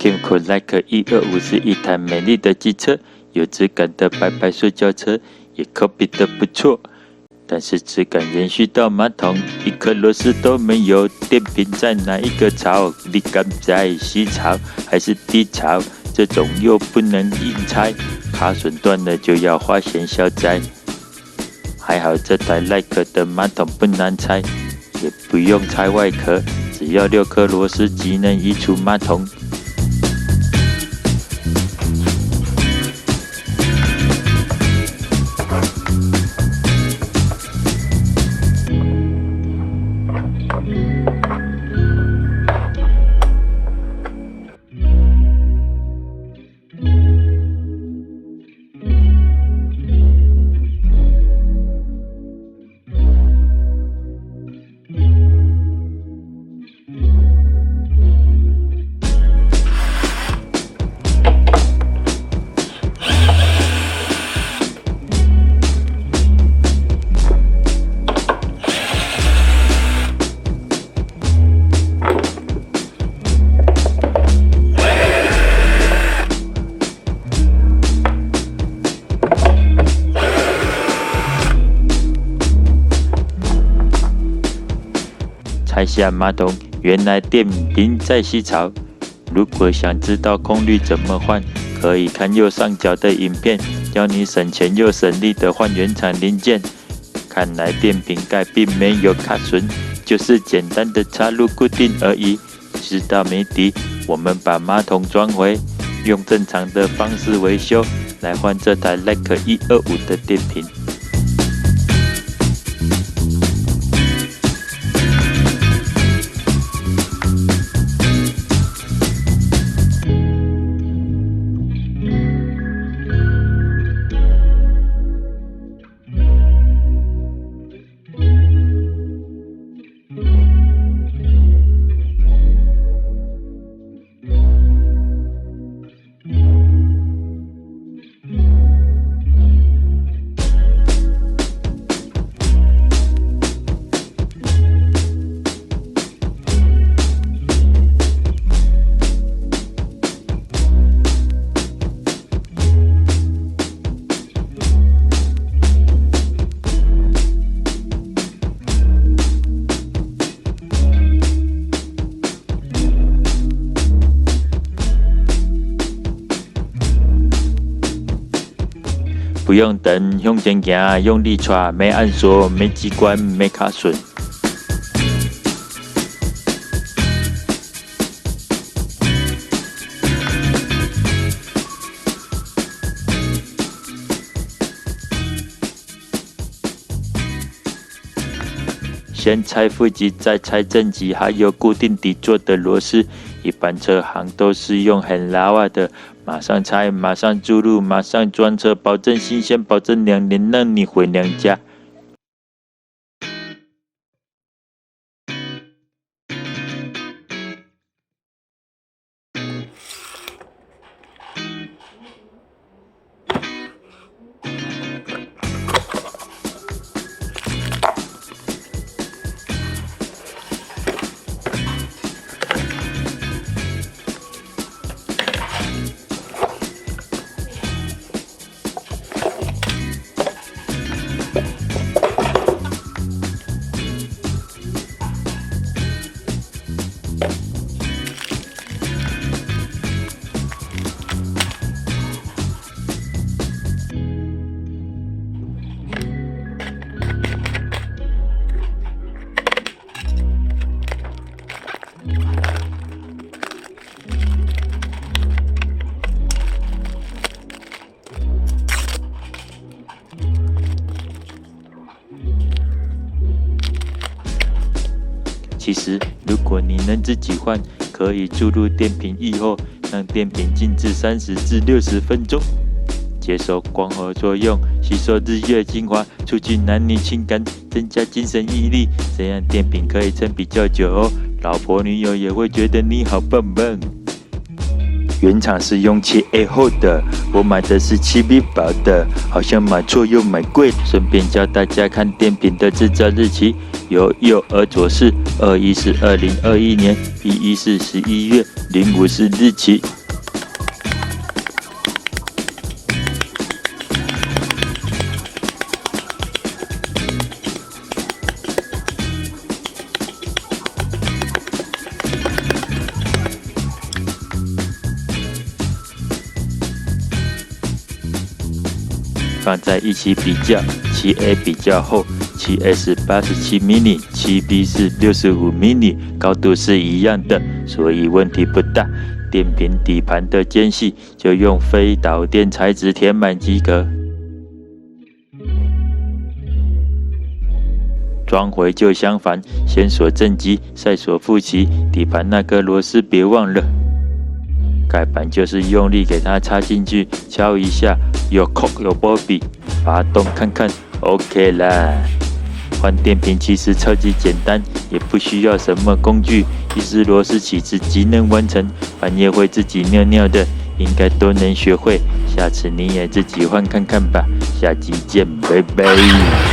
Kimco Like 125是一台美丽的机车，有质感的白白塑胶车，也口比得不错。但是质感延续到马桶，一颗螺丝都没有，电瓶在哪一个槽？你敢在西槽还是低槽？这种又不能硬拆，卡榫断了就要花钱消灾。还好这台 Like 的马桶不难拆，也不用拆外壳，只要6颗螺丝即能移除马桶。拆下马桶，原来电瓶在西槽。如果想知道空滤怎么换，可以看右上角的影片，教你省钱又省力的换原厂零件。看来电瓶盖并没有卡榫，就是简单的插入固定而已。知道谜底，我们把马桶装回，用正常的方式维修，来换这台 Like 125的电瓶。不用等，向前行，用力踹，没按锁，没机关，没卡榫。先拆负极，再拆正极，还有固定底座的螺丝。一般车行都是用很老啊的，马上拆，马上注入，马上装车，保证新鲜，保证2年让你回娘家。其实，如果你能自己换，可以注入电瓶液后，让电瓶静置30至60分钟，接受光合作用，吸收日月精华，促进男女情感，增加精神毅力，这样电瓶可以撑比较久哦。老婆女友也会觉得你好棒棒。原厂是用7A 厚的，我买的是7B 薄的，好像买错又买贵。顺便教大家看电瓶的制造日期，由右而左是21是2021年，11是11月，05是日期。放在一起比较 ，7A 比较厚，7A 是87 mini，7B 是65 mini， 高度是一样的，所以问题不大。电瓶底盘的间隙就用非导电材质填满即可。装回旧相反，先锁正极，再锁负极，底盘那颗螺丝别忘了。盖板就是用力给它插进去，敲一下，有扣有波比，发动看看 ，OK 啦。换电瓶其实超级简单，也不需要什么工具，一支螺丝起子即能完成。半夜会自己尿尿的，应该都能学会。下次你也自己换看看吧。下集见，拜拜。